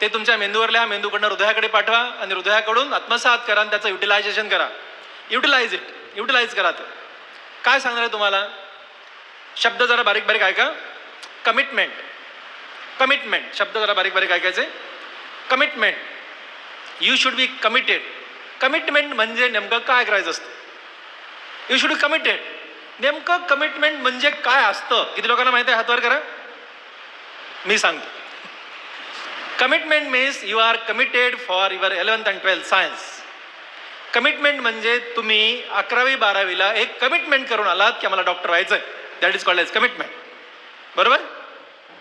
ते तुमच्या मेंदूवरल्या मेंदूकडनं हृदयाकडे पाठवा आणि हृदयाकडून आत्मसात करा आणि त्याचं युटिलायझेशन करा. युटिलाइज करा. ते काय सांगणार आहे तुम्हाला? शब्द जरा बारीक बारीक ऐका. कमिटमेंट शब्द जरा बारीक बारीक ऐकायचे. Commitment. You should be committed. Commitment म्हणजे नेमकं काय करायचं असतं? You should be committed. नेमकं कमिटमेंट म्हणजे काय असतं? किती लोकांना माहिती आहे? हातवर करा. मी सांगतो. Commitment means you are committed for your 11th and 12th science. Commitment म्हणजे तुम्ही 11वी 12वीला एक कमिटमेंट करून आलात की आम्हाला डॉक्टर व्हायचं आहे. That is called as commitment. बरोबर?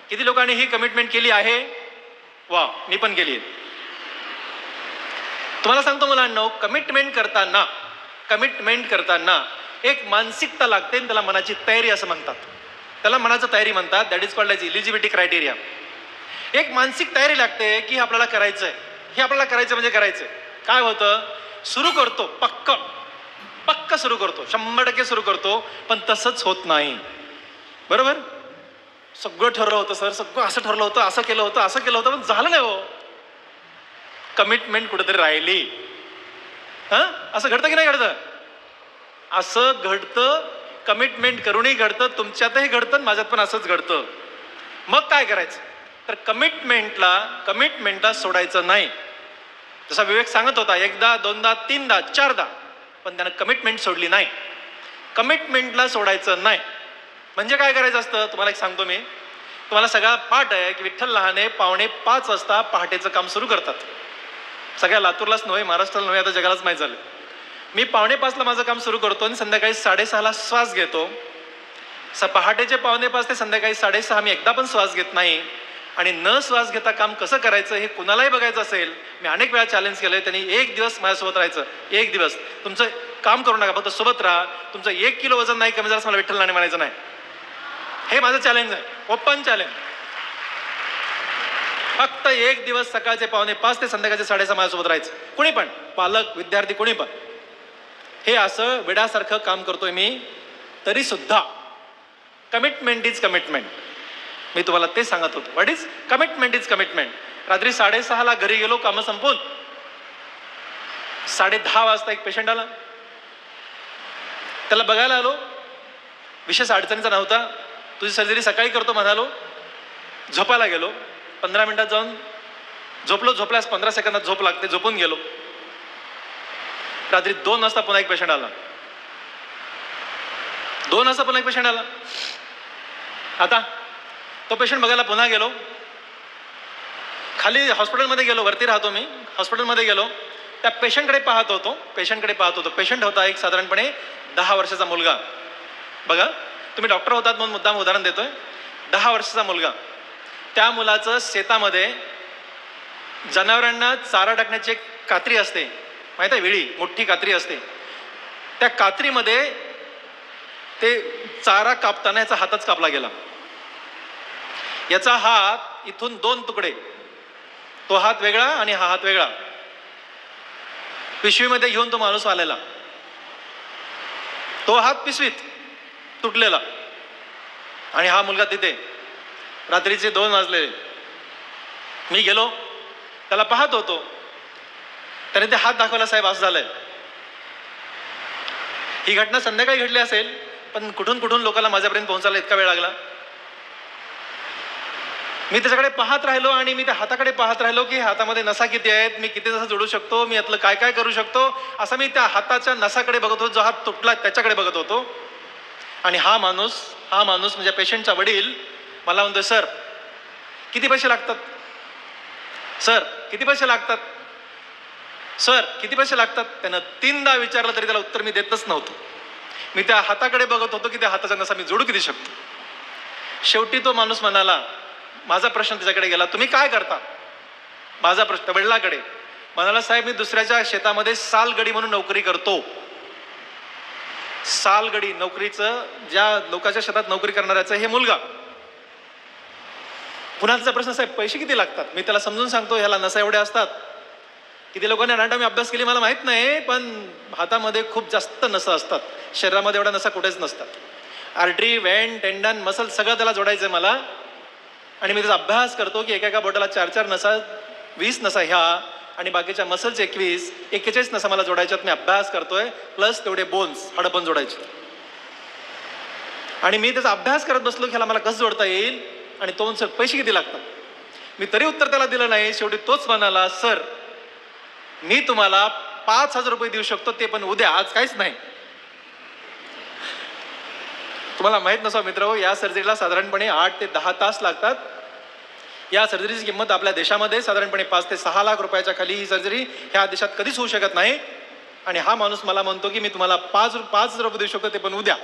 किती लोकांनी ही कमिटमेंट केली आहे? वा, मी पण केली आहे. तुम्हाला सांगतो मुलांनो, कमिटमेंट करताना एक मानसिकता लागते, त्याला मनाची तयारी असं म्हणतात. त्याला मनाचं तयारी म्हणतात. That is called as eligibility criteria. एक मानसिक तयारी लागते की आपल्याला करायचं आहे. हे आपल्याला करायचं म्हणजे करायचं आहे. काय होतं? सुरू करतो, पक्क सुरू करतो, 100% सुरू करतो, पण तसंच होत नाही. बरोबर? सगळं ठरलं होतं सर, सगळं असं ठरलं होतं, असं केलं होतं, पण झालं नाही हो. कमिटमेंट कुठेतरी राहिली. असं घडतं की नाही घडतं? असं घडतं. कमिटमेंट करूनही घडतं, तुमच्यातही घडतं, माझ्यात पण असंच घडतं. मग काय करायचं? तर कमिटमेंटला सोडायचं नाही. जसा विवेक सांगत होता, एकदा, दोनदा, तीनदा, चारदा, पण त्यानं कमिटमेंट सोडली नाही. कमिटमेंटला सोडायचं नाही. म्हणजे काय करायचं असतं? तुम्हाला एक सांगतो मी. तुम्हाला सगळा पाठ आहे की विठ्ठल लहाने 4:45 वाजता पहाटेचं काम सुरू करतात. सगळ्या लातूरलाच नव्हे, महाराष्ट्राला नव्हे, आता जगालाच माहीत झालं. मी 4:45ला माझं काम सुरू करतो आणि संध्याकाळी 6:30ला श्वास घेतो. पहाटेचे 4:45 ते संध्याकाळी 6:30 मी एकदा पण श्वास घेत नाही. आणि न श्वास घेता काम कसं करायचं हे कुणालाही बघायचं असेल, मी अनेक वेळा चॅलेंज केलंय, त्यांनी एक दिवस माझ्यासोबत राहायचं. एक दिवस तुमचं काम करू नका, फक्त सोबत राहा. तुमचं 1 किलो वजन नाही कमी झालं मला विठ्ठल नाणे म्हणायचं नाही. हे माझं चॅलेंज आहे, ओपन चॅलेंज. फक्त एक दिवस सकाळचे 4:45 ते संध्याकाळचे 6:30 माझ्यासोबत राहायचं. कुणी पण, पालक, विद्यार्थी, कुणी पण. हे असं वेडासारखं काम करतोय मी, तरी सुद्धा कमिटमेंट इज कमिटमेंट. मी तुम्हाला ते सांगत होतो. What is commitment? Is commitment. रात्री 6:30ला घरी गेलो, कामं संपून. 10:30 वाजता एक पेशंट आला. त्याला बघायला आलो. विशेष अडचणीचा नव्हता. तुझी सर्जरी सकाळी करतो म्हणालो. झोपायला गेलो. 15 मिनिटात जाऊन झोपल्यास 15 सेकंदात झोप लागते. झोपून गेलो. रात्री 2 वाजता पुन्हा एक पेशंट आला. 2 वाजता पुन्हा एक पेशंट आला. आता तो पेशंट बघायला पुन्हा गेलो. खाली हॉस्पिटलमध्ये गेलो, वरती राहतो मी. हॉस्पिटलमध्ये गेलो, त्या पेशंटकडे पाहत होतो. पेशंट होता एक साधारणपणे 10 वर्षाचा मुलगा. बघा, तुम्ही डॉक्टर होतात म्हणून मुद्दाम उदाहरण देतोय. 10 वर्षाचा मुलगा. त्या मुलाचं शेतामध्ये जनावरांना चारा टाकण्याची एक कात्री असते, माहिती आहे? विळी, मोठी कात्री असते. त्या कात्रीमध्ये ते चारा कापताना याचा हातच कापला गेला. याचा हात इथून 2 तुकडे, तो हात वेगळा आणि हा हात वेगळा. पिशवीमध्ये घेऊन तो माणूस आलेला. तो हात पिशवीत तुटलेला आणि हा मुलगा तिथे. रात्रीचे 2 वाजले. मी गेलो, त्याला पाहत होतो. त्याने ते हात दाखवला, साहेब असं झालंय. ही घटना संध्याकाळी घडली असेल, पण कुठून कुठून लोकांना माझ्यापर्यंत पोहोचायला इतका वेळ लागला. मी त्याच्याकडे पाहत राहिलो आणि मी त्या हाताकडे पाहत राहिलो की हातामध्ये नसा किती आहेत, मी किती नसा जोडू शकतो, मी यातलं काय काय करू शकतो, असं मी त्या हाताच्या नसाकडे बघत होतो. जो हात तुटला त्याच्याकडे बघत होतो. आणि हा माणूस म्हणजे पेशंटचा वडील मला म्हणतो, सर किती पैसे लागतात? सर किती पैसे लागतात? सर किती पैसे लागतात? त्यानं 3दा विचारलं तरी त्याला उत्तर मी देतच नव्हतो. मी त्या हाताकडे बघत होतो की त्या हाताचा नसा मी जोडू किती शकतो. शेवटी तो माणूस म्हणाला, माझा प्रश्न त्याच्याकडे गेला, तुम्ही काय करता? माझा प्रश्न वडिलाकडे. म्हणाला, साहेब मी दुसऱ्याच्या शेतामध्ये सालगडी म्हणून नोकरी करतो. सालगडी नोकरीचं, ज्या लोकांच्या शेतात नोकरी करणाऱ्याचं हे मुलगा. पुन्हा त्याचा प्रश्न, साहेब पैसे किती लागतात? मी त्याला समजून सांगतो, ह्याला नसा एवढे असतात. किती लोकांनी अनाटॉमी अभ्यास केली मला माहित नाही, पण हातामध्ये खूप जास्त नसा असतात. शरीरामध्ये एवढ्या नसा कुठेच नसतात. आर्टरी, वेन, टेंडन, मसल सगळं त्याला जोडायचं आहे मला. आणि मी त्याचा अभ्यास करतो की एका बोटाला 4-4 नसा 20 नसा ह्या आणि बाकीच्या मसल्स 41 नसा मला जोडायच्यात. मी अभ्यास करतोय, प्लस तेवढे बोन्स हाडं पण जोडायचे. आणि मी त्याचा अभ्यास करत बसलो की ह्याला मला कसं जोडता येईल आणि तो सर पैसे किती लागतात. मी तरी उत्तर त्याला दिलं नाही. शेवटी तोच म्हणाला, सर मी तुम्हाला 5,000 रुपये देऊ शकतो, ते पण उद्या, आज काहीच नाही. तुम्हाला माहित नसावं मित्र, या सर्जरीला साधारणपणे 8 ते 10 तास लागतात. या सर्जरीची किंमत आपल्या देशामध्ये साधारणपणे 5 ते 6 लाख रुपयाच्या खाली ही सर्जरी ह्या देशात कधीच होऊ शकत नाही. आणि हा माणूस मला म्हणतो की मी तुम्हाला 5,000 रुपये देऊ शकतो, ते पण उद्या.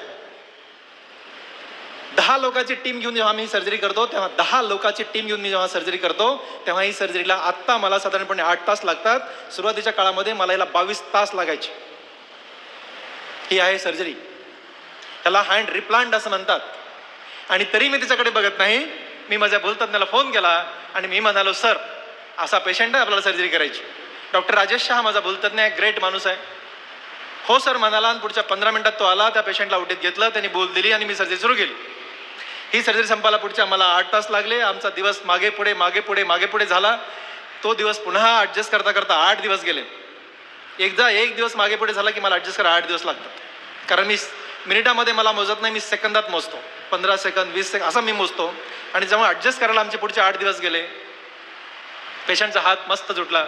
10 लोकांची टीम घेऊन जेव्हा मी सर्जरी करतो, तेव्हा 10 लोकांची टीम घेऊन मी जेव्हा सर्जरी करतो, तेव्हा ही सर्जरीला आत्ता मला साधारणपणे 8 तास लागतात. सुरुवातीच्या काळामध्ये मला याला 22 तास लागायचे. ही आहे सर्जरी. त्याला हँड रिप्लांट असं म्हणतात. आणि तरी मी त्याच्याकडे बघत नाही. मी माझ्या बोलतज्ञाला फोन केला आणि मी म्हणालो, सर असा पेशंट आहे, आपल्याला सर्जरी करायची. डॉक्टर राजेश शाह माझा बोलतज्ञ आहे, ग्रेट माणूस आहे. हो सर म्हणाला आणि पुढच्या 15 मिनिटात तो आला. त्या पेशंटला उठीत घेतलं, त्यांनी बोल दिली आणि मी सर्जरी सुरू केली. ही सर्जरी संपायला पुढच्या मला 8 तास लागले. आमचा दिवस मागे पुढे झाला. तो दिवस पुन्हा ॲडजस्ट करता करता 8 दिवस गेले. एकदा एक दिवस मागे पुढे झाला की मला ॲडजस्ट करायला 8 दिवस लागतात. कारण मी मिनिटामध्ये मला मोजत नाही, मी सेकंदात मोजतो. 15 सेकंद 20 सेकंद असं मी मोजतो. आणि जेव्हा ॲडजस्ट करायला आमचे पुढचे 8 दिवस गेले. पेशंटचा हात मस्त जुटला,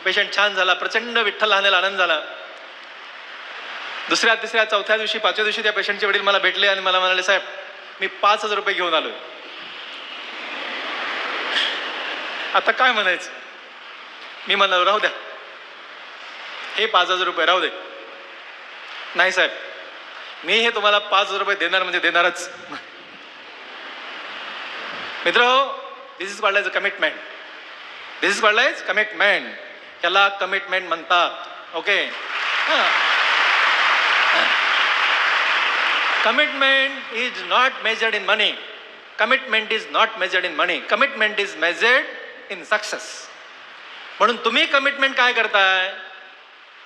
पेशंट छान झाला, प्रचंड विठ्ठल राहण्याला आनंद झाला. दुसऱ्या तिसऱ्या चौथ्या दिवशी 5व्या दिवशी त्या पेशंटचे वडील मला भेटले आणि मला म्हणाले, साहेब मी 5,000 रुपये घेऊन आलोय. आता काय म्हणायचं. मी म्हणालो, राहू द्या, हे 5,000 रुपये राहू दे. नाही साहेब, मी हे तुम्हाला 5,000 रुपये देणार म्हणजे देणारच. मित्र, this is called as a commitment. This is called as commitment. याला कमिटमेंट म्हणतात. Okay. Commitment is not measured in money. Commitment is not measured in money. Commitment is measured in success. म्हणून तुम्ही कमिटमेंट काय करताय.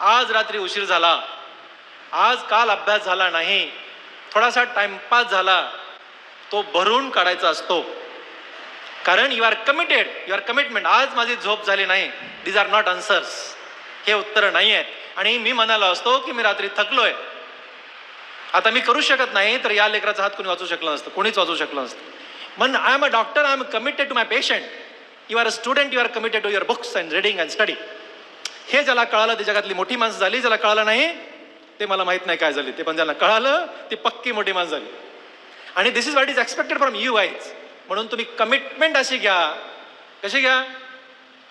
आज रात्री उशीर झाला, आज काल अभ्यास झाला नाही, थोडासा टाइमपास झाला, तो भरून काढायचा असतो. कारण you are committed. Your commitment. आज माझी झोप झाली नाही, दीज आर नॉट आन्सर्स. हे उत्तरं नाही आहेत. आणि मी म्हणालो असतो की मी रात्री थकलोय, आता मी करू शकत नाही, तर या लेकराचा हात कोणी वाचू शकलं नसतं, कोणीच वाचू शकलं नसतं. पण I am a doctor, I am committed to my patient. You are a student, you are committed to your books and reading and study. हे ज्याला कळालं ती जगातली मोठी माणसं झाली. ज्याला कळालं नाही ते मला माहित नाही काय झाली, ते पण ज्याला कळालं ती पक्की मोठी माणसं झाली. आणि this is what is expected from you guys. म्हणून तुम्ही कमिटमेंट अशी घ्या. कशी घ्या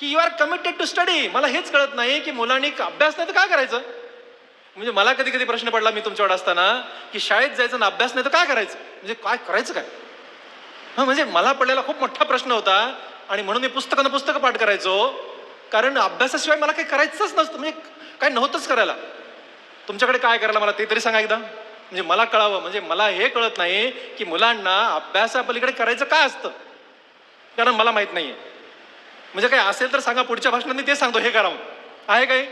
की you are committed to study. मला हेच कळत नाही की मुलांनी अभ्यास नाही तर काय करायचं. म्हणजे मला कधी कधी प्रश्न पडला मी तुमच्याकडे असताना की शाळेत जायचं ना अभ्यास नाही तर काय करायचं, म्हणजे काय करायचं काय. म्हणजे मला पडलेला खूप मोठा प्रश्न होता. आणि म्हणून मी पुस्तकं पाठ करायचो. कारण अभ्यासाशिवाय मला काही करायचंच नसतं, म्हणजे काय नव्हतंच करायला. तुमच्याकडे काय करायला मला ते तरी सांगा एकदा, म्हणजे मला कळावं. म्हणजे मला हे कळत नाही की मुलांना अभ्यासापलीकडे करायचं काय असतं, कारण मला माहित नाहीये. म्हणजे काय असेल तर सांगा, पुढच्या भाषणात मी ते सांगतो हे करावं. आहे काय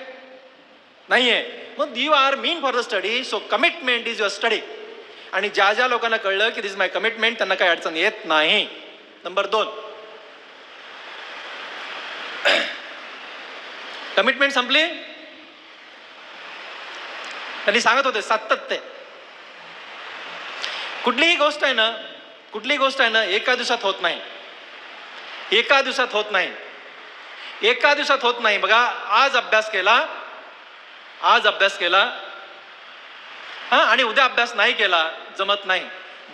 नाहीये. मग you are mean for the study. So commitment is your study. आणि ज्या ज्या लोकांना कळलं की दिस माय कमिटमेंट, त्यांना काही अडचण येत नाही. नंबर 2, कमिटमेंट संपली. त्यांनी सांगत होते सातत्य. कुठलीही गोष्ट आहे ना एका दिवसात होत नाही. एका दिवसात होत नाही. बघा, आज अभ्यास केला आणि उद्या अभ्यास नाही केला, जमत नाही.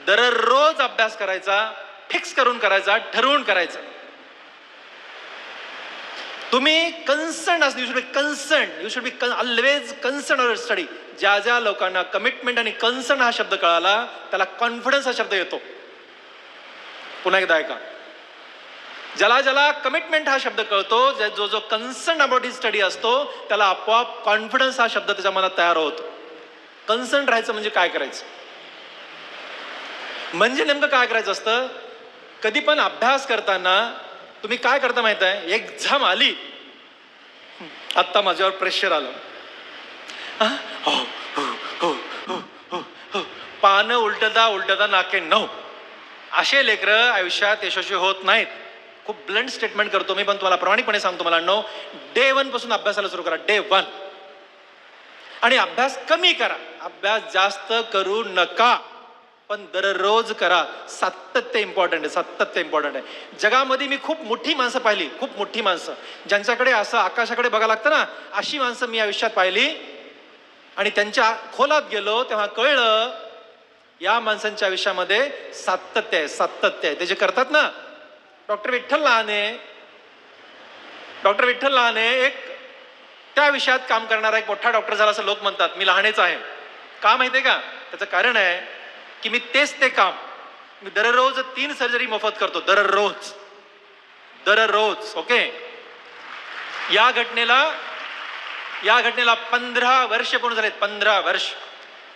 दररोज अभ्यास करायचा, फिक्स करून करायचा, ठरवून करायचा. तुम्ही कन्सर्न असणे. You should be always concern or study. ज्या ज्या लोकांना कमिटमेंट आणि कन्सर्न हा शब्द कळाला त्याला कॉन्फिडन्स हा शब्द येतो. पुन्हा एकदा ऐका. ज्याला कमिटमेंट हा शब्द कळतो, जो कन्सर्न अबाउट हिज स्टडी असतो, त्याला आपोआप कॉन्फिडन्स हा शब्द त्याच्या मनात तयार होतो. कन्सर्न राहायचं म्हणजे काय करायचं, म्हणजे नेमकं काय करायचं असतं. कधी पण अभ्यास करताना तुम्ही काय करता माहित आहे. एक्झाम आली, आत्ता माझ्यावर प्रेशर आलं, पानं उलटता नाके 9. असे लेकरं आयुष्यात यशस्वी होत नाहीत. खूप ब्लंट स्टेटमेंट करतो मी, पण तुम्हाला प्रामाणिकपणे सांगतो मुलांनो, डे 1 पासून अभ्यासाला सुरू करा, डे 1. आणि अभ्यास कमी करा, अभ्यास जास्त करू नका, पण दररोज करा. सातत्य इम्पॉर्टंट आहे, सातत्य इम्पॉर्टंट आहे. जगामध्ये मी खूप मोठी माणसं पाहिली, खूप मोठी माणसं, ज्यांच्याकडे असं आकाशाकडे बघायला लागतं ना, अशी माणसं मी आयुष्यात पाहिली. आणि त्यांच्या खोलात गेलो तेव्हा कळलं या माणसांच्या आयुष्यामध्ये सातत्य आहे, सातत्य आहे. ते जे करतात ना, डॉक्टर विठ्ठल लहाने एक त्या विषयात काम करणारा एक मोठा डॉक्टर झाला असं लोक म्हणतात. मी लहानेच आहे. का माहितीये का? त्याचं कारण आहे की मी ते काम मी दररोज 3 सर्जरी मोफत करतो, दररोज. ओके. या घटनेला 15 वर्ष पूर्ण झालेत, 15 वर्ष.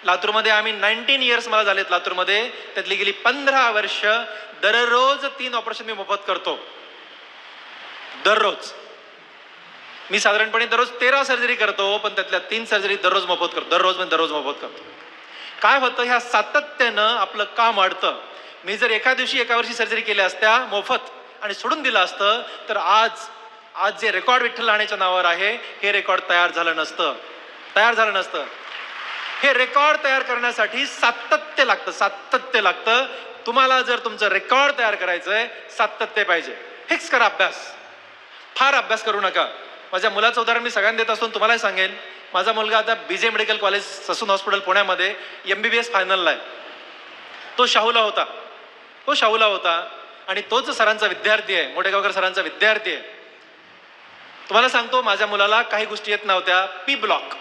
लातूरमध्ये आम्ही 19 इयर्स मला झालेत लातूरमध्ये, त्यातली गेली 15 वर्ष दररोज 3 ऑपरेशन मी मोफत करतो, दररोज. मी साधारणपणे दररोज 13 सर्जरी करतो, पण त्यातल्या 3 सर्जरी दररोज मोफत करतो, दररोज मोफत करतो. काय होतं, ह्या सातत्यानं आपलं काम वाढतं. मी जर एका दिवशी एका वर्षी सर्जरी केल्या असत्या मोफत आणि सोडून दिलं असतं, तर आज जे रेकॉर्ड विठ्ठल लहानेच्या नावावर आहे, हे रेकॉर्ड तयार झालं नसतं. हे रेकॉर्ड तयार करण्यासाठी सातत्य लागतं. तुम्हाला जर तुमचं रेकॉर्ड तयार करायचंय, सातत्य पाहिजे. फिक्स करा अभ्यास, फार अभ्यास करू नका. माझ्या मुलाचं उदाहरण मी सगळ्यांना देत असतो, तुम्हालाही सांगेन. माझा मुलगा आता BJ medical college Sassoon hospital पुण्यामध्ये MBBS फायनलला आहे. तो शाहूला होता आणि तोच सरांचा विद्यार्थी आहे, मोठेगावकर सरांचा विद्यार्थी आहे. तुम्हाला सांगतो, माझ्या मुलाला काही गोष्टी येत नव्हत्या. P ब्लॉक,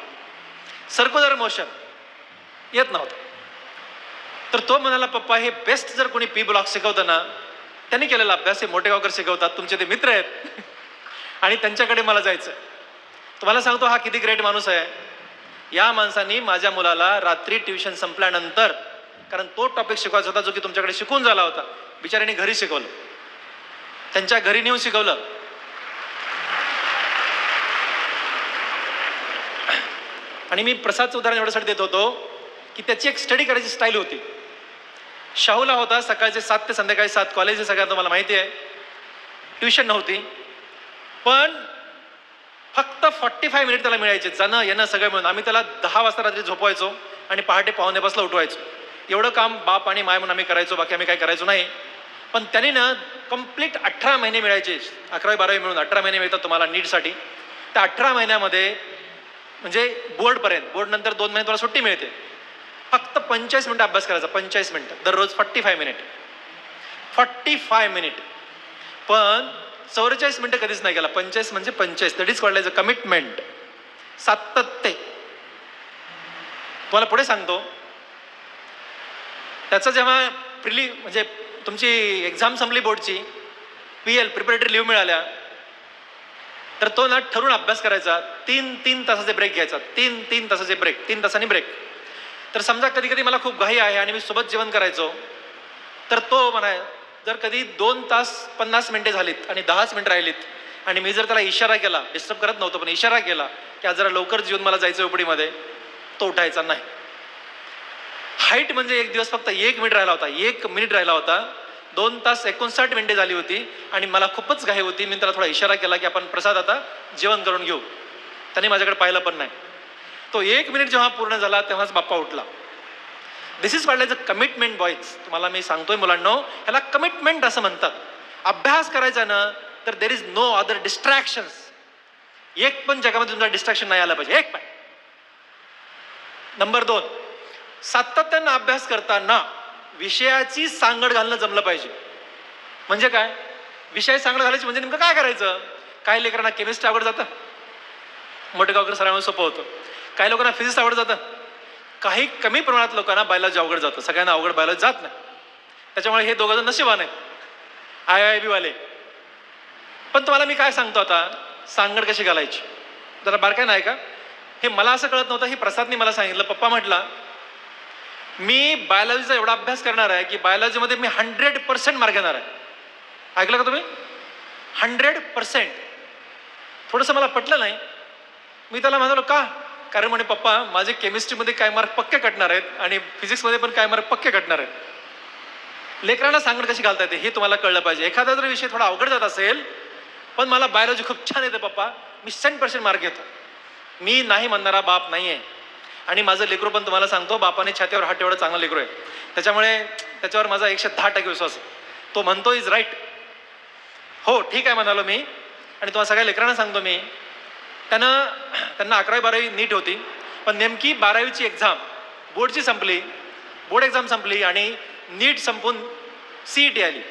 सर्क्युलर मोशन येत नव्हतं. तर तो म्हणाला, पप्पा हे बेस्ट जर कोणी P ब्लॉक शिकवतं ना, त्यांनी केलेला अभ्यास हे मोठेगावकर शिकवतात, तुमचे ते मित्र आहेत आणि त्यांच्याकडे मला जायचं. तुम्हाला सांगतो, हा किती ग्रेट माणूस आहे. या माणसांनी माझ्या मुलाला रात्री ट्युशन संपल्यानंतर, कारण तो टॉपिक शिकवायचा होता जो की तुमच्याकडे शिकून झाला होता, बिचाऱ्याने घरी शिकवलं, त्यांच्या घरी नेऊन शिकवलं. आणि मी प्रसादचं उदाहरण एवढ्यासाठी देत होतो की त्याची एक स्टडी करायची स्टाईल होती. शाहूला होता, सकाळचे 7 ते संध्याकाळी 7 कॉलेज, हे सगळ्यांना तुम्हाला माहिती आहे. ट्युशन नव्हती, पण फक्त 45 मिनिट त्याला मिळायचे, जाणं येणं सगळं मिळून. आम्ही त्याला 10 वाजता रात्री झोपवायचो आणि पहाटे 5:45 उठवायचो. एवढं काम बाप आणि माय म्हणून आम्ही करायचो, बाकी आम्ही काही करायचो नाही. पण त्यांनी ना कंप्लीट 18 महिने मिळायचे, 11वी 12वी मिळून 18 महिने मिळतात तुम्हाला नीटसाठी. त्या 18 महिन्यामध्ये म्हणजे बोर्ड नंतर 2 महिने तुम्हाला सुट्टी मिळते. फक्त 45 मिनिटं अभ्यास करायचा, 45 मिनिटं दररोज, 45 मिनिट. पण 44 मिनिटं कधीच नाही केला. 45 म्हणजे 45, that is called as a commitment, सातत्य. तुम्हाला पुढे सांगतो, त्याचं जेव्हा म्हणजे तुमची एक्झाम संपली बोर्डची, PL प्रिपरेटरी लिव्ह मिळाल्या, तर तो ना ठरवून अभ्यास करायचा. 3 तासाचे ब्रेक घ्यायचा, 3 तासाचे ब्रेक, 3 तासांनी ब्रेक. तर समजा कधी कधी मला खूप घाई आहे आणि मी सोबत जेवण करायचो, तर तो म्हणाय, जर कधी 2 तास 50 मिनिटे झालीत आणि 10 मिनिटं राहिलीत आणि मी जर त्याला इशारा केला, डिस्टर्ब करत नव्हतो पण इशारा केला की आज जरा लवकर जेवून मला जायचं ओपडीमध्ये, तो उठायचा नाही. हाईट म्हणजे एक दिवस फक्त 1 मिनिट राहिला होता, 1 मिनिट राहिला होता. 2 तास 59 मिनिटे झाली होती आणि मला खूपच घाई होती. मी त्याला थोडा इशारा केला की आपण प्रसाद आता जेवण करून घेऊ. त्याने माझ्याकडे पाहिलं पण नाही. तो 1 मिनिट जेव्हा पूर्ण झाला तेव्हाच बाप्पा उठला. This is called as a commitment boys. तुम्हाला मी सांगतोय मुलांनो, ह्याला कमिटमेंट असं म्हणतात. अभ्यास करायचा ना, तर there is no other distractions. एक पण जगामध्ये तुमचा डिस्ट्रॅक्शन नाही आला पाहिजे, एक पण. नंबर 2, सातत्यानं अभ्यास करताना विषयाची सांगड घालणं जमलं पाहिजे. म्हणजे काय, विषय सांगड घालायची म्हणजे नेमकं काय करायचं. काही लेकरांना केमिस्ट्री आवड जातं, मोठेगावकर सरांमुळे सोपं होतं. काही लोकांना फिजिक्स आवड जातं, काही कमी प्रमाणात लोकांना बायोलॉजी अवघड जातं. सगळ्यांना अवघड बायोलॉजी जात नाही. त्याच्यामुळे हे दोघं जण नशिबान आहेत, IIB वाले. पण तुम्हाला मी काय सांगतो आता, सांगड कशी घालायची जरा बारकाय नाही का. हे मला असं कळत नव्हतं, हे प्रसादने मला सांगितलं. पप्पा म्हटला, मी बायोलॉजीचा एवढा अभ्यास करणार आहे की बायोलॉजीमध्ये मी 100% मार्क घेणार आहे. ऐकलं का तुम्ही, 100%. थोडंसं मला पटलं नाही. मी त्याला म्हणालो का, कारण म्हणे पप्पा माझे केमिस्ट्रीमध्ये काय मार्क पक्के कटणार आहेत आणि फिजिक्समध्ये पण काय मार्क पक्के कटणार आहेत. लेकरांना सांगण कशी घालता येते हे तुम्हाला कळलं पाहिजे. एखादा जर विषय थोडा अवघड जात असेल, पण मला बायोलॉजी खूप छान येते पप्पा, मी 100% मार्क घेतो, मी नाही म्हणणारा बाप नाही आहे. आणि माझं लेकरू पण तुम्हाला सांगतो, बापाने छातीवर हात एवढं चांगलं लेकरू आहे, त्याच्यामुळे त्याच्यावर माझा 110% विश्वास आहे. तो म्हणतो इज राईट. हो ठीक आहे म्हणालो मी. आणि तुम्हाला सगळ्या लेकरांना सांगतो मी, त्यांना 11वी-12वी नीट होती, पण नेमकी 12वीची एक्झाम बोर्डची संपली, बोर्ड एक्झाम संपली आणि नीट संपून CET आली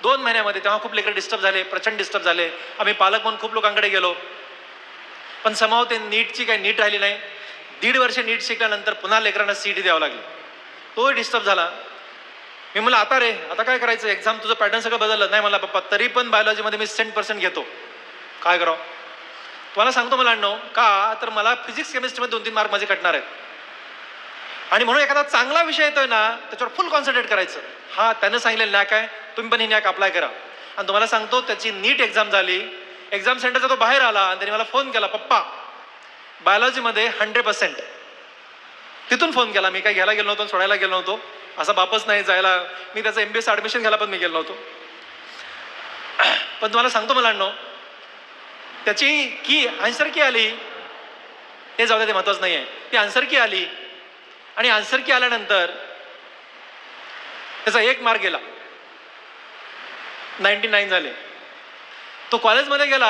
2 महिन्यामध्ये. तेव्हा खूप लेकर डिस्टर्ब झाले, प्रचंड डिस्टर्ब झाले. आम्ही पालक म्हणून खूप लोकांकडे गेलो, पण समाव ते नीटची काही नीट राहिली नाही. 1.5 वर्ष नीट शिकल्यानंतर पुन्हा लेकरांना CET द्यावं लागली. तो डिस्टर्ब झाला. मी म्हणलं आता रे आता काय करायचं, एक्झाम तुझं पॅटर्न सगळं बदललं. नाही मला पप्पा, तरी पण बायोलॉजीमध्ये मी 100% घेतो, काय करावं. तुम्हाला सांगतो मला अण्णो का, तर मला फिजिक्स केमिस्ट्रीमध्ये 2-3 मार्क माझे कटणार आहेत. आणि म्हणून एखादा चांगला विषय येतोय ना, त्याच्यावर फुल कॉन्सन्ट्रेट करायचं. हा त्यानं सांगितलेलं नॅक आहे, तुम्ही पण ही नॅक अप्लाय करा. आणि तुम्हाला सांगतो त्याची नीट एक्झाम झाली. एक्झाम सेंटरचा तो बाहेर आला आणि त्याने मला फोन केला, पप्पा बायोलॉजीमध्ये 100%. तिथून फोन केला. मी काही घ्यायला गेलो नव्हतो, सोडायला गेलो नव्हतो, असा बापच नाही जायला. मी त्याचं MBS ॲडमिशन घ्यायला पण मी गेलो नव्हतो. पण तुम्हाला सांगतो मला अण्णो, त्याची की आन्सर की आली, ते जाऊ दे, ते महत्वाचं नाही आहे. ती आन्सर की आली आणि आन्सर की आल्यानंतर त्याचा 1 मार्क गेला, 99 झाले. तो कॉलेजमध्ये गेला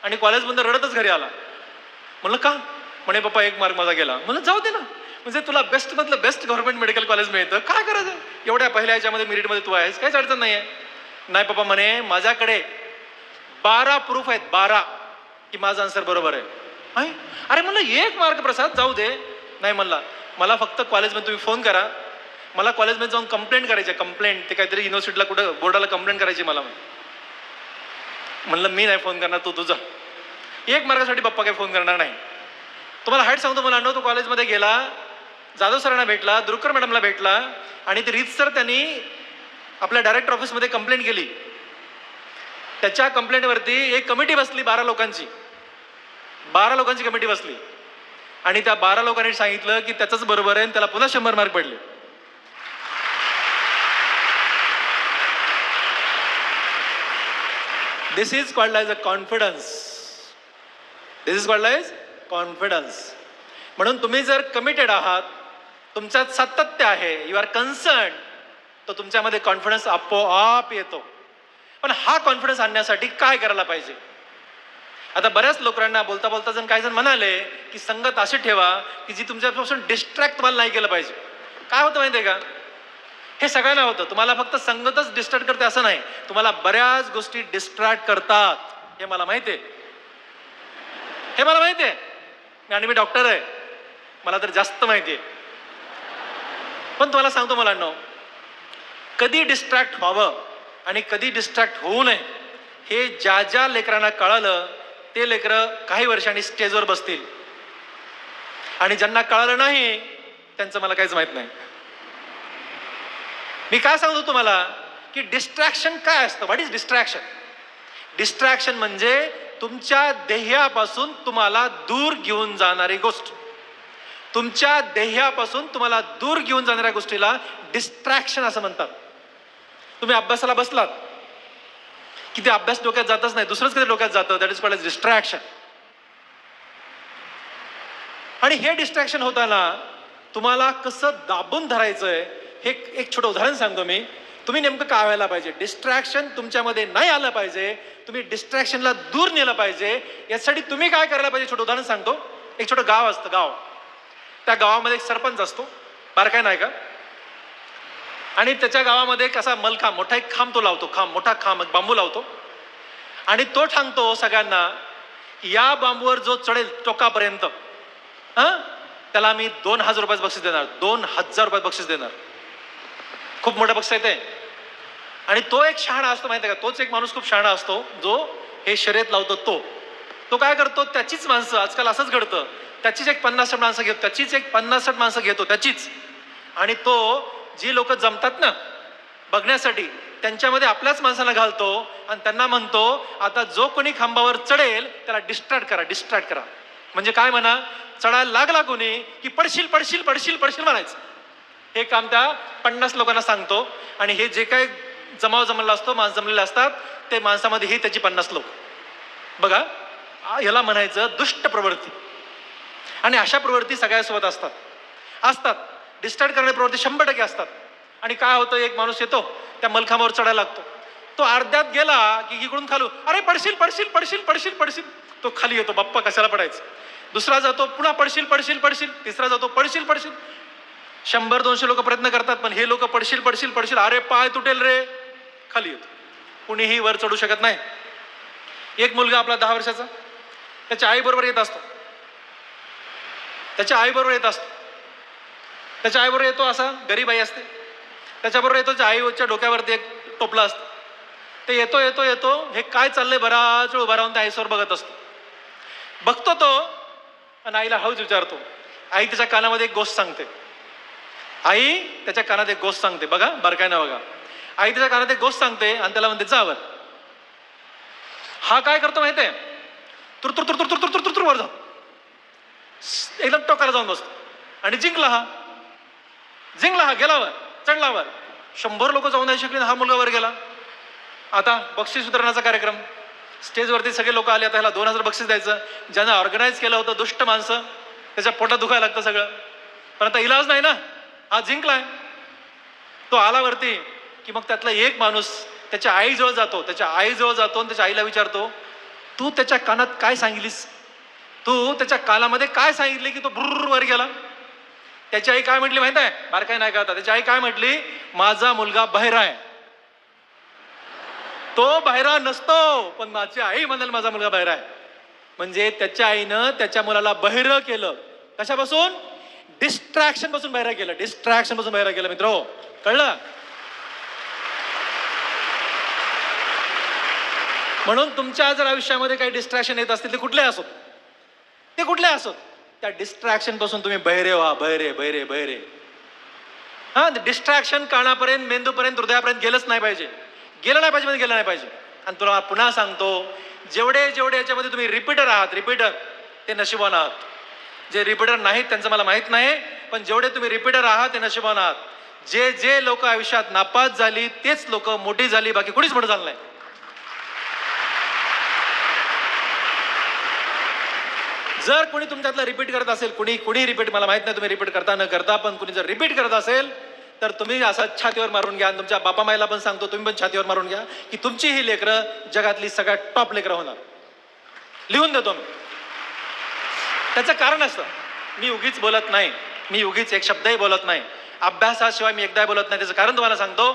आणि कॉलेजमध्ये रडतच घरी आला. म्हणलं का, म्हणे पप्पा 1 मार्क माझा गेला. म्हणलं जाऊ दे ना, म्हणजे तुला बेस्ट मधलं बेस्ट गव्हर्नमेंट मेडिकल कॉलेज मिळतं, काय करायचं, एवढ्या पहिल्या याच्यामध्ये मेरिटमध्ये तू आहेस, काहीच अडचण नाही आहे. नाही पप्पा म्हणे, माझ्याकडे 12 प्रूफ आहेत, 12 की माझं आन्सर बरोबर आहे. अरे म्हणलं 1 मार्क प्रसाद जाऊ दे. नाही म्हणला, मला फक्त कॉलेजमध्ये तुम्ही फोन करा, मला कॉलेजमध्ये जाऊन कंप्लेंट करायची, कंप्लेंट ते काहीतरी युनिव्हर्सिटीला कुठं बोर्डाला कंप्लेंट करायची मला. म्हणलं मी नाही फोन करणार, तू तुझा 1 मार्कासाठी पप्पा काही फोन करणार नाही. तुम्हाला हाईट सांगतो मला अण्णा, तो कॉलेजमध्ये गेला, जाधव सरांना भेटला, दुरकर मॅडमला भेटला आणि ते रीतसर त्यांनी आपल्या डायरेक्टर ऑफिसमध्ये कंप्लेंट केली. त्याच्या कंप्लेंटवरती एक कमिटी बसली, 12 लोकांची कमिटी बसली आणि त्या 12 लोकांनी सांगितलं की त्याचंच बरोबर आहे आणि त्याला पुन्हा 100 मार्क पडले. This is called as a confidence. This is called as confidence. म्हणून तुम्ही जर कमिटेड आहात, तुमच्यात सातत्य आहे, यू आर कन्सर्न, तर तुमच्यामध्ये कॉन्फिडन्स आपोआप येतो. पण हा कॉन्फिडन्स आणण्यासाठी काय करायला पाहिजे. आता बऱ्याच लोकांना बोलता बोलता जण काही जण म्हणाले की संगत अशी ठेवा की जी तुमच्यापासून डिस्ट्रॅक्ट तुम्हाला नाही केलं पाहिजे. काय होतं माहिती आहे का, हे सगळ्यांना होतं. तुम्हाला फक्त संगतच डिस्ट्रॅक्ट करते असं नाही, तुम्हाला बऱ्याच गोष्टी डिस्ट्रॅक्ट करतात, हे मला माहिती आहे, हे मला माहिती आहे. आणि मी डॉक्टर आहे, मला तर जास्त माहिती आहे. पण तुम्हाला सांगतो मला अण्णा, कधी डिस्ट्रॅक्ट व्हावं आणि कधी डिस्ट्रॅक्ट होऊ नये हे ज्या ज्या लेकरांना कळालं ते लेकरं काही वर्षांनी स्टेजवर बसतील आणि ज्यांना कळालं नाही त्यांचं मला काहीच माहित नाही. मी काय सांगतो तुम्हाला की डिस्ट्रॅक्शन काय असतं. What is distraction. डिस्ट्रॅक्शन म्हणजे तुमच्या ध्येयापासून तुम्हाला दूर घेऊन जाणारी गोष्ट. तुमच्या ध्येयापासून तुम्हाला दूर घेऊन जाणाऱ्या गोष्टीला डिस्ट्रॅक्शन असं म्हणतात. तुम्ही अभ्यासाला बसलात की ते अभ्यास डोक्यात जातच नाही, दुसरंच कधी डोक्यात जातं, that is called as distraction. आणि हे डिस्ट्रॅक्शन होताना तुम्हाला कसं दाबून धरायचंय हे एक छोटं उदाहरण सांगतो मी. तुम्ही नेमकं काय व्हायला पाहिजे, डिस्ट्रॅक्शन तुमच्यामध्ये नाही आलं पाहिजे, तुम्ही डिस्ट्रॅक्शनला दूर नेलं पाहिजे, यासाठी तुम्ही काय करायला पाहिजे. छोटं उदाहरण सांगतो. एक छोटं गाव असतं, गाव, त्या गावामध्ये एक सरपंच असतो, बारकाय नाही का, आणि त्याच्या गावामध्ये कसा मलखांब, मोठा एक खांब तो लावतो, मोठा खांब, बांबू लावतो आणि तो सांगतो सगळ्यांना या बांबूवर जो चढेल टोकापर्यंत त्याला मी 2000 रुपये बक्षीस देणार, 2000 रुपये बक्षीस देणार. खूप मोठा बक्षीस आहे ते. आणि तो एक शहाणा असतो माहिती आहे का, तोच एक माणूस खूप शहाणा असतो जो हे शर्यत लावतो. तो काय करतो, त्याचीच माणसं, आजकाल असंच घडतं, त्याचीच एक 50-60 माणसं घेतो, त्याचीच एक 50-60 माणसं घेतो त्याचीच, आणि तो जी लोक जमतात ना बघण्यासाठी त्यांच्यामध्ये आपल्याच माणसाला घालतो आणि त्यांना म्हणतो आता जो कोणी खांबावर चढेल त्याला डिस्ट्रॅक्ट करा. म्हणजे काय म्हणा, चढायला लागला कोणी की पडशील म्हणायचं. हे काम त्या 50 लोकांना सांगतो आणि हे जे काही जमाव जमलेला असतो, माणसं जमलेले असतात, ते माणसामध्ये ही त्याची 50 लोक. बघा, याला म्हणायचं दुष्ट प्रवृत्ती. आणि अशा प्रवृत्ती सगळ्यासोबत असतात. डिस्ट्रॅक्ट करणारी प्रवृत्ती 100% असतात. आणि काय होतं, एक माणूस येतो, त्या मलखांबावर चढायला लागतो. तो अर्ध्यात गेला की इकडून खालू, अरे पडशील पडशील पडशील पडशील पडशील. तो खाली येतो, बाप्पा कशाला पडायचं. दुसरा जातो, पुन्हा पडशील पडशील पडशील. तिसरा जातो, पडशील पडशील. 100-200 लोक प्रयत्न करतात, पण हे लोक पडशील पडशील पडशील, अरे पाय तुटेल रे, खाली येतो. कुणीही वर चढू शकत नाही. एक मुलगा आपला 10 वर्षाचा त्याच्या आईबरोबर येत असतो. त्याच्या आईबरोबर येतो, असा गरीब आई असते, त्याच्याबरोबर येतो. त्या आईच्या डोक्यावरती एक टोपला असतं. ते येतो, हे काय चाललंय, बराच वेळ उभा राहून त्या आईसवर बघत असतो. बघतो तो आणि आईला हळूच विचारतो. आई त्याच्या कानामध्ये एक गोष्ट सांगते. आई त्याच्या कानात एक गोष्ट सांगते, बघा बारकाय ना बघा. आई त्याच्या कानात एक गोष्ट सांगते आणि त्याला म्हणते जावर. हा काय करतो माहितीये, तुर तुर तुर तुर तुर तुर तुर तुर वर जातो, एकदम टोकाला जाऊन बसतो आणि जिंकला हा गेला वर, चढला वर. 100 लोक जाऊन नाही शकले, हा मुलगा वर गेला. आता बक्षीस वितरणाचा कार्यक्रम, स्टेजवरती सगळे लोक आले. आता ह्याला 2000 बक्षीस द्यायचं. ज्यानं ऑर्गनाईज केलं होतं दुष्ट माणसं, त्याच्या पोटात दुखायला लागतं सगळं, पण आता इलाज नाही ना, हा जिंकलाय. तो आला वरती की मग त्यातला एक माणूस त्याच्या आईजवळ जातो आणि त्याच्या आईला विचारतो, तू त्याच्या कानात काय सांगितलीस, तू त्याच्या कानामध्ये काय सांगितले की तो बुर्र वर गेला. त्याची आई काय म्हटली माहित आहे, बारकाई नाही का आता, त्याची आई काय म्हटली, माझा मुलगा बहिरा आहे. तो बहिरा नसतो, पण माझी आई म्हणाल माझा मुलगा बहिरा आहे. म्हणजे त्याच्या आईनं त्याच्या मुलाला बहिरं केलं. कशापासून? डिस्ट्रॅक्शन पासून बहिरा केलं. मित्र, कळलं? म्हणून तुमच्या जर आयुष्यामध्ये काही डिस्ट्रॅक्शन येत असतील, ते कुठले असोत, त्या डिस्ट्रॅक्शन पासून तुम्ही बहिरे व्हा. बहिरे. हा, डिस्ट्रॅक्शन कानापर्यंत, मेंदूपर्यंत, हृदयापर्यंत गेलं नाही पाहिजे. आणि तुला पुन्हा सांगतो, जेवढे याच्यामध्ये तुम्ही रिपीटर ते नशिबान आहात. जे रिपीटर नाहीत त्यांचं मला माहित नाही, पण जेवढे तुम्ही रिपीटर आहात ते नशिबान आहात. जे लोक आयुष्यात नापास झाली तेच लोक मोठी झाली, बाकी कुणीच मोठं झालं नाही. जर कोणी तुमच्यातलं रिपीट करत असेल, कुणी रिपीट, मला माहित नाही तुम्ही रिपीट करता न करता, पण कुणी जर रिपीट करत असेल तर तुम्ही असं छातीवर मारून घ्या. तुमच्या बापा मायला पण सांगतो, तुम्ही पण छातीवर मारून घ्या की तुमची ही लेकरं जगातली सगळ्यात टॉप लेकरं होणार. लिहून देतो मी. त्याचं कारण असतं, मी उगीच बोलत नाही, मी उगीच एक शब्दही बोलत नाही, अभ्यासाशिवाय मी एकदाही बोलत नाही. त्याचं कारण तुम्हाला सांगतो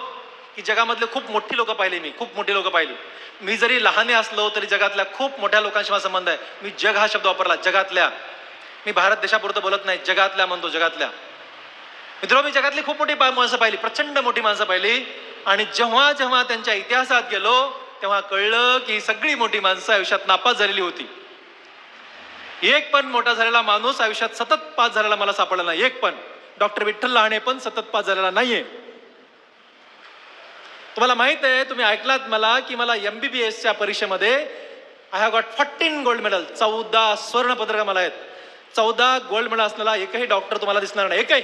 की जगामधले खूप मोठी लोक पाहिली. मी जरी लहाने असलो तरी जगातल्या खूप मोठ्या लोकांशी माझा संबंध आहे. मी जग हा शब्द वापरला, जगातल्या. मी भारत देशापुरतं बोलत नाही, जगातल्या म्हणतो, जगातल्या. मित्र, मी जगातली खूप मोठी माणसं पाहिली, प्रचंड मोठी माणसं पाहिली. आणि जेव्हा त्यांच्या इतिहासात गेलो तेव्हा कळलं की सगळी मोठी माणसं आयुष्यात नापास झालेली होती. एक पण मोठा झालेला माणूस आयुष्यात सतत पास झालेला मला सापडला नाही. एक पण. डॉक्टर विठ्ठल लहाने पण सतत पास झालेला नाहीये. तुम्हाला माहित आहे, तुम्ही ऐकलात मला की मला MBBSच्या परीक्षेमध्ये I have got 14 gold medal, 14 स्वर्ण पदक मला आहेत. 14 गोल्ड मेडल असलेला एकही डॉक्टर तुम्हाला दिसणार नाही, एकही.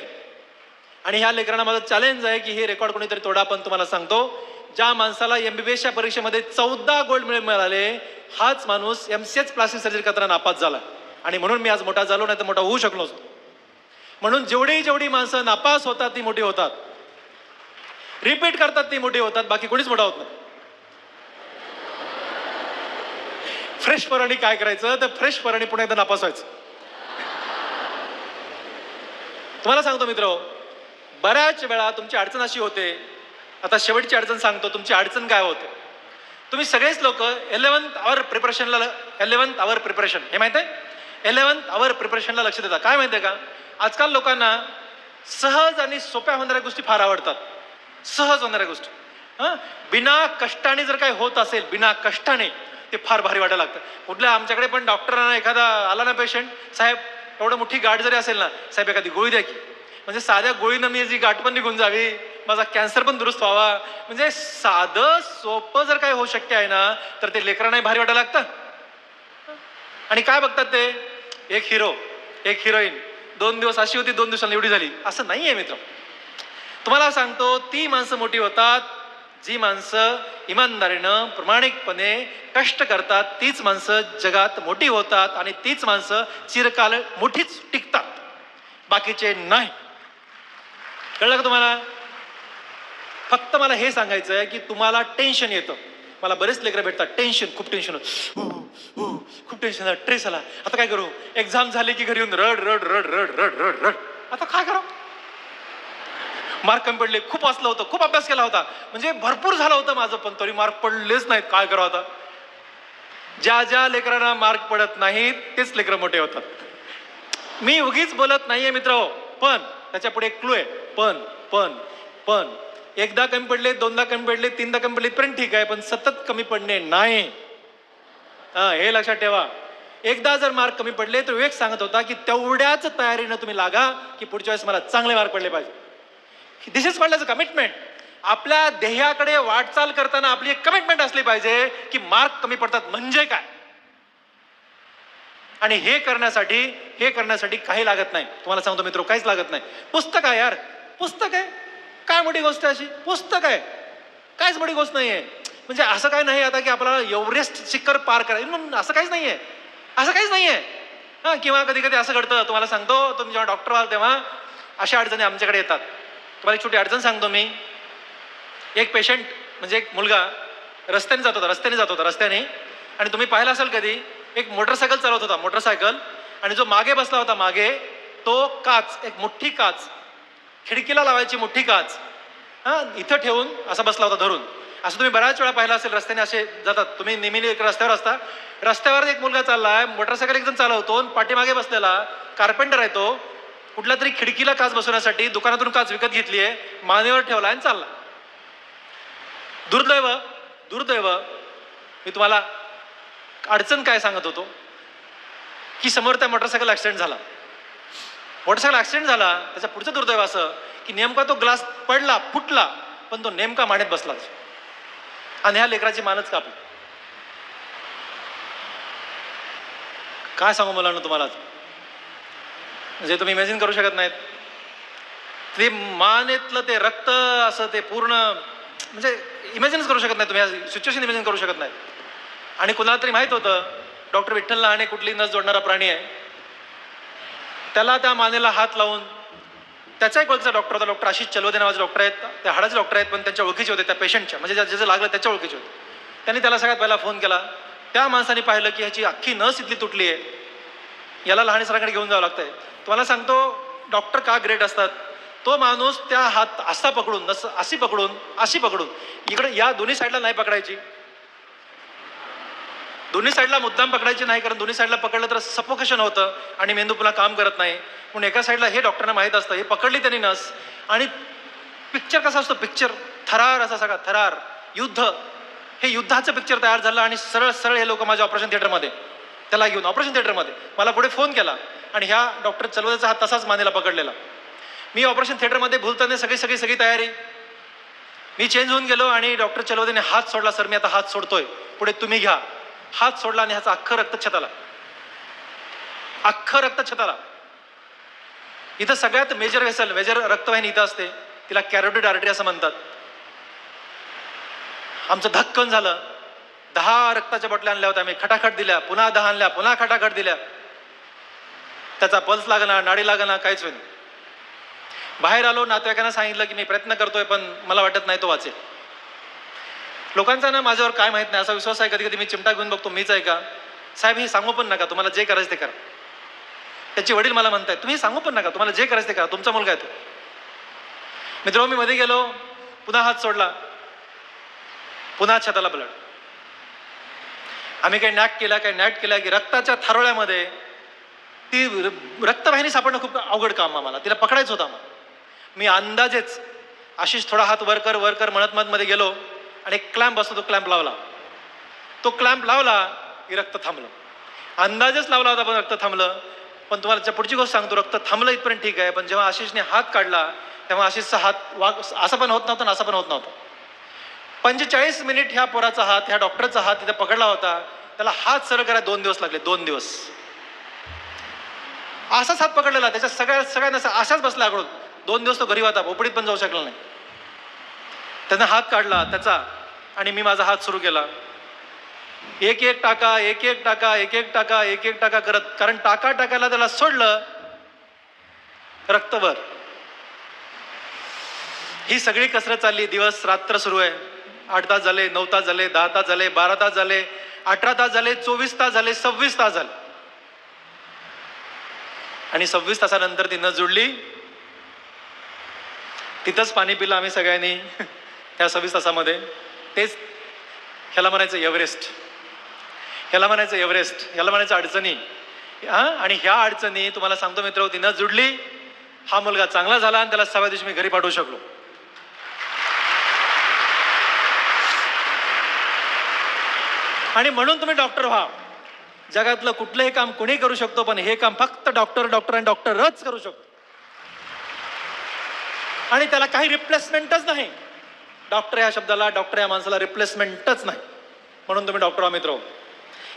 आणि ह्या लेकरांना माझं चॅलेंज आहे की हे रेकॉर्ड कोणीतरी तोडा. पण तुम्हाला सांगतो, ज्या माणसाला MBBSच्या परीक्षेमध्ये 14 गोल्ड मेडल मिळाले, हाच माणूस MCH प्लास्टिक सर्जरी करताना नापास झाला. आणि म्हणून मी आज मोठा झालो, नाही तर मोठा होऊ शकलो असतो. म्हणून जेवढी माणसं नापास होतात ती मोठी होतात, रिपीट करतात ती मोठी होतात, बाकी कोणीच मोठा होत नाही. फ्रेश पोरांनी काय करायचं, तर फ्रेश पोरांनी पुन्हा एकदा नापास व्हायचं. तुम्हाला सांगतो मित्र, बऱ्याच वेळा तुमची अडचण अशी होते. आता शेवटची अडचण सांगतो. तुमची अडचण काय होते, तुम्ही सगळेच लोक 11th आवर प्रिपरेशन हे माहित आहे, 11th आवर प्रिपरेशनला लक्ष देतात. काय माहितीये का, आजकाल लोकांना सहज आणि सोप्या होणाऱ्या गोष्टी फार आवडतात. सहज होणाऱ्या गोष्टी, बिना कष्टाने जर काही होत असेल, बिना कष्टाने, ते फार भारी वाटायला लागतं. कुठल्या आमच्याकडे पण डॉक्टरांना एखादा आला ना पेशंट, साहेब एवढं मोठी गाठ जरी असेल ना, साहेब एखादी गोळी द्या की. म्हणजे साध्या गोळीनं मी जी गाठ पण निघून जावी, माझा कॅन्सर पण दुरुस्त व्हावा. म्हणजे साधं सोपं जर काही होऊ शक्य आहे ना, तर ते लेकरांनाही भारी वाटायला लागतं. आणि काय बघतात ते, एक हिरो एक हिरोईन, 2 दिवस अशी होती, 2 दिवसांनी एवढी झाली, असं नाहीये मित्र. तुम्हाला सांगतो, ती माणसं मोठी होतात जी माणसं इमानदारीनं प्रामाणिकपणे कष्ट करतात. तीच माणसं जगात मोठी होतात आणि तीच माणसं चिरकाल मोठीच टिकतात, बाकीचे नाही. कळलं का तुम्हाला? फक्त मला हे सांगायचं आहे की तुम्हाला टेन्शन येतं. मला बरेच लेकरं भेटतात, टेन्शन, खूप टेन्शन होतं, खूप टेन्शन, ट्रेस आला, आता काय करू, एक्झाम झाली की घरी येऊन रड रड रड रड रड रड रड, आता काय करा, मार्क कमी पडले, खूप वाचलं होतं, खूप अभ्यास केला होता, म्हणजे भरपूर झालं होतं माझं, पण तरी मार्क पडलेच नाहीत, काय करावं आता. ज्या ज्या लेकरांना मार्क पडत नाहीत तेच लेकरं मोठे होतात. मी उगीच बोलत नाहीये मित्र, पण त्याच्या पुढे एक क्लू आहे. पण पण पण एकदा कमी पडले, दोनदा कमी पडले, तीनदा कमी पडले पण ठीक आहे, पण सतत कमी पडणे नाही. हे लक्षात ठेवा. एकदा जर मार्क कमी पडले तर विवेक सांगत होता की तेवढ्याच तयारीनं तुम्ही लागा की पुढच्या वेळेस मला चांगले मार्क पडले पाहिजे. This is called as a commitment. आपल्या ध्येयाकडे वाटचाल करताना आपली एक कमिटमेंट असली पाहिजे की मार्क कमी पडतात म्हणजे काय, आणि हे करण्यासाठी काही लागत नाही. तुम्हाला सांगतो मित्र, काहीच लागत नाही. पुस्तक आहे यार, पुस्तक आहे, काय मोठी गोष्ट आहे अशी, पुस्तक आहे, काहीच मोठी गोष्ट नाहीये. म्हणजे असं काय नाही आता की आपल्याला एव्हरेस्ट शिखर पार करायचं, असं काहीच नाहीये, असं काहीच नाहीये. किंवा कधी कधी असं घडतं, तुम्हाला सांगतो, तुम्ही जेव्हा डॉक्टर व्हाल तेव्हा अशा अडचणी आमच्याकडे येतात. तुम्हाला एक छोटी अडचण सांगतो मी. एक पेशंट म्हणजे एक मुलगा रस्त्याने जात होता रस्त्याने, आणि तुम्ही पाहिलं असेल कधी, एक मोटरसायकल चालवत होता, मोटरसायकल, आणि जो मागे बसला होता मागे, तो काच, एक मोठी काच, खिडकीला लावायची मोठी काच, इथं ठेवून असा बसला होता धरून. असं तुम्ही बऱ्याच वेळा पाहिलं असेल, रस्त्याने असे जातात, तुम्ही नेहमी एक रस्त्यावर असता, रस्त्यावर एक मुलगा चाललाय, मोटरसायकल एक जण चालवतो, पाठीमागे बसलेला कार्पेंटर आहे तो, कुठल्या तरी खिडकीला काच बसवण्यासाठी दुकानातून काच विकत घेतलीये, मानेवर ठेवला आणि चालला. दुर्दैव मी तुम्हाला अडचण काय सांगत होतो की समोर त्या मोटरसायकल ऍक्सिडेंट झाला. त्याच्या पुढचं दुर्दैव असं की नेमका तो ग्लास पडला, फुटला, पण तो नेमका मानेत बसलाच, आणि ह्या लेकराची मानच कापली. काय सांगू मुलांना तुम्हाला, म्हणजे तुम्ही इमॅजिन करू शकत नाहीत. ते मानेतलं ते रक्त असं ते पूर्ण, म्हणजे इमॅजिनच करू शकत नाही तुम्ही, सिच्युएशन इमॅजिन करू शकत नाही. आणि कुणाला तरी माहित होतं, डॉक्टर विठ्ठल लहाने कुठली नस जोडणारा प्राणी आहे, त्याला त्या मानेला हात लावून, त्याचा एक ओळखीचा डॉक्टर होता, डॉक्टर आशिष चलवदे नावाचे डॉक्टर आहेत, त्या हाडाचे डॉक्टर आहेत, पण त्यांच्या ओळखीचे होते, त्या पेशंटच्या, म्हणजे ज्याचं लागलं त्याच्या ओळखीचे होते. त्यांनी त्याला सगळ्यात पहिला फोन केला. त्या माणसाने पाहिलं की ह्याची अख्खी नस इथली तुटली आहे, याला लहाने सरांकडे घेऊन जावं लागतंय. तुम्हाला सांगतो डॉक्टर का ग्रेट असतात. तो माणूस त्या हात असा पकडून, नस अशी पकडून इकडे या दोन्ही साईडला नाही पकडायची, दोन्ही साईडला मुद्दाम पकडायची नाही, कारण दोन्ही साईडला पकडलं तर सफोकेशन होतं आणि मेंदू पुन्हा काम करत नाही. म्हणून एका साईडला, हे डॉक्टरना माहीत असतं, हे पकडली त्यांनी नस, आणि पिक्चर कसा असतो, पिक्चर थरार, असा सगळा थरार, युद्ध, हे युद्धाचं पिक्चर तयार झालं. आणि सरळ हे लोक माझ्या ऑपरेशन थिएटरमध्ये, त्याला घेऊन ऑपरेशन थिएटरमध्ये मला पुढे फोन केला, आणि ह्या डॉक्टर चलवदेचा हात तसाच मानेला पकडलेला. मी ऑपरेशन थिएटरमध्ये भूलताना सगळी तयारी, मी चेंज होऊन गेलो, आणि डॉक्टर चलवदेने हात सोडला. सर मी आता हात सोडतोय, पुढे तुम्ही घ्या. हात सोडला आणि ह्याचा अख्खं रक्त छताला. इथं सगळ्यात मेजर रक्तवाहिनी इथं असते, तिला कॅरोटिड आर्टरी असं म्हणतात. आमचं धक्कन झालं. 10 रक्ताच्या बॉटल्या आणल्या होत्या, आम्ही खटाखट दिल्या, पुन्हा 10 आणल्या, पुन्हा खटाखट दिल्या. त्याचा पल्स लागना, नाडी लागना, काहीच होईल. बाहेर आलो, नातेवाईकांना सांगितलं की मी प्रयत्न करतोय, पण मला वाटत नाही तो वाचेल. लोकांचा ना माझ्यावर काय माहित नाही असा विश्वास आहे. कधी कधी मी चिमटा घेऊन बघतो, मीच आहे का साहेब, हे सांगू पण नका, तुम्हाला जे करायचं ते करा. त्याचे वडील मला म्हणतायत, तुम्ही सांगू पण नका, तुम्हाला जे करायचं ते करा, तुमचा मुलगा आहे तो. मित्र, मी मध्ये गेलो, पुन्हा हात सोडला, पुन्हा छताला ब्लड. आम्ही काही नॅट केला की रक्ताच्या थारोळ्यामध्ये ती रक्तवाहिनी सापडणं खूप अवघड काम आम्हाला, तिला पकडायचं होतं आम्हाला. मी अंदाजेच आशिष थोडा हात वर कर म्हणत मध्ये गेलो, आणि एक क्लॅम्प असतो, तो क्लॅम्प लावला की रक्त थांबलं. अंदाजेच लावला होता पण रक्त थांबलं. पण तुम्हाला पुढची गोष्ट सांगतो, रक्त थांबलं इथपर्यंत ठीक आहे, पण जेव्हा आशिषने हात काढला तेव्हा आशिषचा हात असं पण होत नव्हतं आणि असं पण होत नव्हतं. 45 मिनिट ह्या पोराचा हात, ह्या डॉक्टरचा हात तिथे पकडला होता. त्याला हात सरळ करायला 2 दिवस लागले. 2 दिवस असाच हात पकडलेला, त्याच्या सगळ्यांना अशाच बसला आकडून. 2 दिवस तो घरी होता, ओपडीत पण जाऊ शकला नाही. त्यानं हात काढला त्याचा आणि मी माझा हात सुरू केला. एक एक टाका एक एक टाका एक एक टाका एक एक टाका करत, कारण टाका टाकायला त्याला सोडलं रक्तभर. ही सगळी कसरत चालली, दिवस रात्र सुरू आहे. 8 तास झाले, 9 तास झाले, 10 तास झाले, 12 तास झाले, 18 तास झाले, 24 तास झाले, 26 तास झाले. आणि 26 तासानंतर ती नस जुडली. तिथंच पाणी पिलं आम्ही सगळ्यांनी त्या 26 तासामध्ये. तेच ह्याला म्हणायचं एव्हरेस्ट, ह्याला म्हणायचं एव्हरेस्ट, ह्याला म्हणायचं अडचणी. आणि ह्या अडचणी तुम्हाला सांगतो मित्र, ती नस जुडली, हा मुलगा चांगला झाला आणि त्याला 6व्या दिवशी मी घरी पाठवू शकलो. आणि म्हणून तुम्ही डॉक्टर व्हा. जगातलं कुठलंही काम कोणी करू शकतो, पण हे काम फक्त डॉक्टर आणि डॉक्टरच करू शकतो. आणि त्याला काही रिप्लेसमेंटच नाही. डॉक्टर या शब्दाला, डॉक्टर या माणसाला रिप्लेसमेंटच नाही. म्हणून तुम्ही डॉक्टर व्हा मित्र.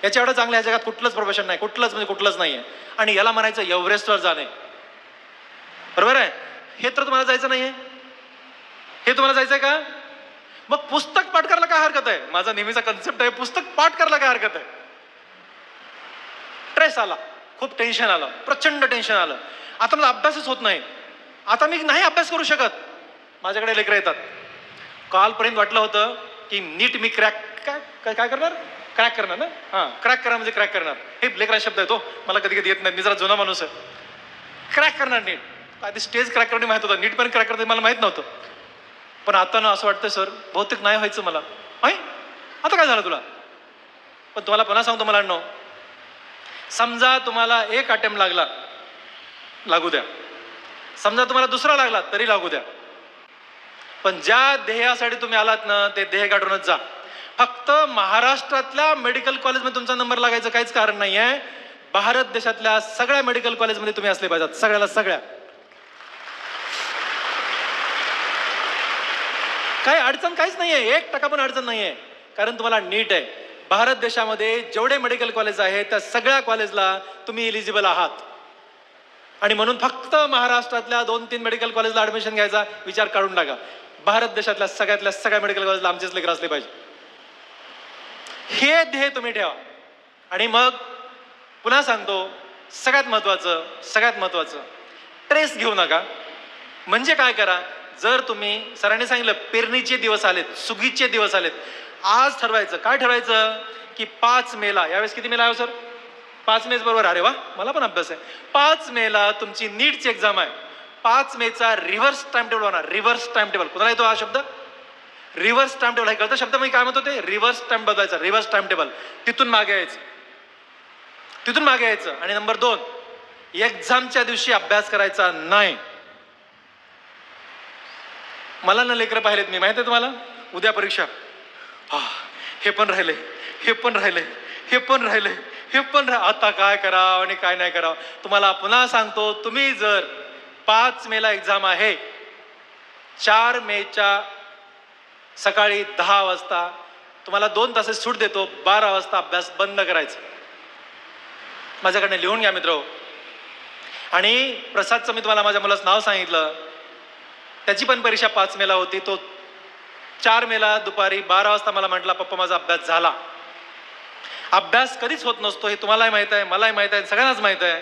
याच्या एवढं चांगलं या जगात कुठलंच प्रोफेशन नाही, कुठलंच म्हणजे कुठलंच नाहीये. आणि याला म्हणायचं एव्हरेस्टवर जाणे. बरोबर आहे? हे तर तुम्हाला जायचं नाहीये, हे तुम्हाला जायचंय का? मग पुस्तक पाठ करायला काय हरकत आहे? माझा नेहमीचा कन्सेप्ट आहे, पुस्तक पाठ करायला काय हरकत आहे? स्ट्रेस आला, खूप टेन्शन आलं, प्रचंड टेन्शन आलं, आता मला अभ्यासच होत नाही, आता मी नाही अभ्यास करू शकत. माझ्याकडे लेकरं येतात. कालपर्यंत वाटलं होतं की नीट मी क्रॅक काय करणार, क्रॅक करणार ना. क्रॅक करणार म्हणजे क्रॅक करणार, हे लेकरा शब्द आहे तो, मला कधी कधी येत नाही, मी जरा जुना माणूस आहे. क्रॅक करणार नीट, आधी स्टेज क्रॅक करणे माहित होतं, नीट पण क्रॅक करते मला माहित नव्हतं. पण आता ना असं वाटतं सर बहुतेक नाही व्हायचं मला. आता काय झालं तुला? पण तुम्हाला पुन्हा सांगतो मुलांनो, समजा तुम्हाला एक अटेम्प्ट लागला, लागू द्या. समजा तुम्हाला दुसरा लागला तरी लागू द्या. पण ज्या ध्येयासाठी तुम्ही आलात ना, ते ध्येय गाठूनच जा. फक्त महाराष्ट्रातल्या मेडिकल कॉलेजमध्ये तुमचा नंबर लागायचं काहीच कारण नाही आहे. भारत देशातल्या सगळ्या मेडिकल कॉलेजमध्ये तुम्ही असले पाहिजेत, सगळ्या. काही अडचण काहीच नाहीये, 1% पण अडचण नाहीये, कारण तुम्हाला नीट आहे. भारत देशामध्ये जेवढे मेडिकल कॉलेज आहेत त्या सगळ्या कॉलेजला तुम्ही एलिजिबल आहात. आणि म्हणून फक्त महाराष्ट्रातल्या 2-3 मेडिकल कॉलेजला ऍडमिशन घ्यायचा विचार काढून टाका. भारत देशातल्या सगळ्या मेडिकल कॉलेजला आमचेच लेकर असले पाहिजे, हे ध्येय तुम्ही ठेवा. आणि मग पुन्हा सांगतो, सगळ्यात महत्वाचं ट्रेस घेऊ नका. म्हणजे काय करा, जर तुम्ही, सरांनी सांगितलं पेरणीचे दिवस आलेत, सुगीचे दिवस आलेत, आज ठरवायचं. काय ठरवायचं की 5 मेला, यावेळेस किती मेला आहे सर? 5 मे बरोबर. अरे वा, मला पण अभ्यास आहे. 5 मेला तुमची नीटची एक्झाम आहे. 5 मेचा रिव्हर्स टाइम टेबल होणार. रिव्हर्स टाइम टेबल, कुणाला येतो हा शब्द? Reverse time table. हे कळतं शब्द मी काय म्हणतो ते? रिव्हर्स टाइम बदलायचा, रिव्हर्स टाइम टेबल. तिथून मागे यायचं. आणि नंबर 2, एक्झामच्या दिवशी अभ्यास करायचा नाही. मला ना लेकरं पाहिलेत मी, माहिती आहे तुम्हाला, उद्या परीक्षा, हे पण राहिले, आता काय करावं आणि काय नाही करावं. तुम्हाला पुन्हा सांगतो, तुम्ही जर 5 मेला एक्झाम आहे, 4 मेच्या सकाळी 10 वाजता तुम्हाला 2 तास सूट देतो, 12 वाजता अभ्यास बंद करायचा. माझ्याकडनं लिहून घ्या मित्र. आणि प्रसादचं मी तुम्हाला माझ्या मुलाचं नाव सांगितलं, त्याची पण परीक्षा 5 मेला होती. तो 4 मेला दुपारी 12 वाजता मला म्हटला, पप्पा माझा अभ्यास झाला. अभ्यास कधीच होत नसतो, हे तुम्हालाही माहित आहे, मलाही माहित आहे, सगळ्यांनाच माहित आहे.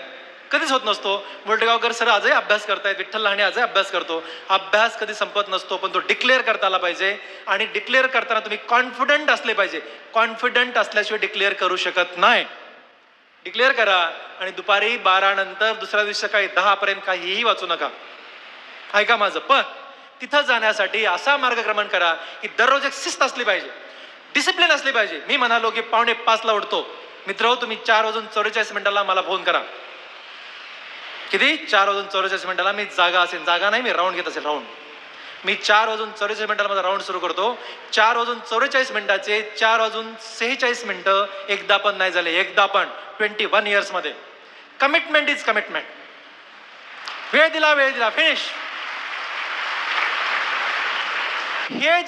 कधीच होत नसतो. मोठेगावकर सर आजही अभ्यास करतायत, विठ्ठल लहाणे आजही अभ्यास करतो. अभ्यास कधी संपत नसतो, पण तो डिक्लेअर करता आला पाहिजे. आणि डिक्लेअर करताना तुम्ही कॉन्फिडंट असले पाहिजे. कॉन्फिडंट असल्याशिवाय डिक्लेअर करू शकत नाही. डिक्लेअर करा आणि दुपारी 12 नंतर दुसऱ्या दिवशी सकाळी 10 पर्यंत काहीही वाचू नका. ऐका माझं. पण तिथं जाण्यासाठी असा मार्गक्रमण करा की दररोज एक शिस्त असली पाहिजे, डिसिप्लिन असली पाहिजे. मी म्हणालो की 4:45 उठतो. मित्र, तुम्ही 4:44 मला फोन करा. किती? 4:44 मी जागा असेल, जागा नाही, मी राऊंड घेत असेल, राऊंड. मी 4:44 माझा राऊंड सुरू करतो. 4:44 4:46 एकदा पण नाही झाले, एकदा पण 21 इयर्स मध्ये. Commitment is commitment. वेळ दिला, फिनिश. हे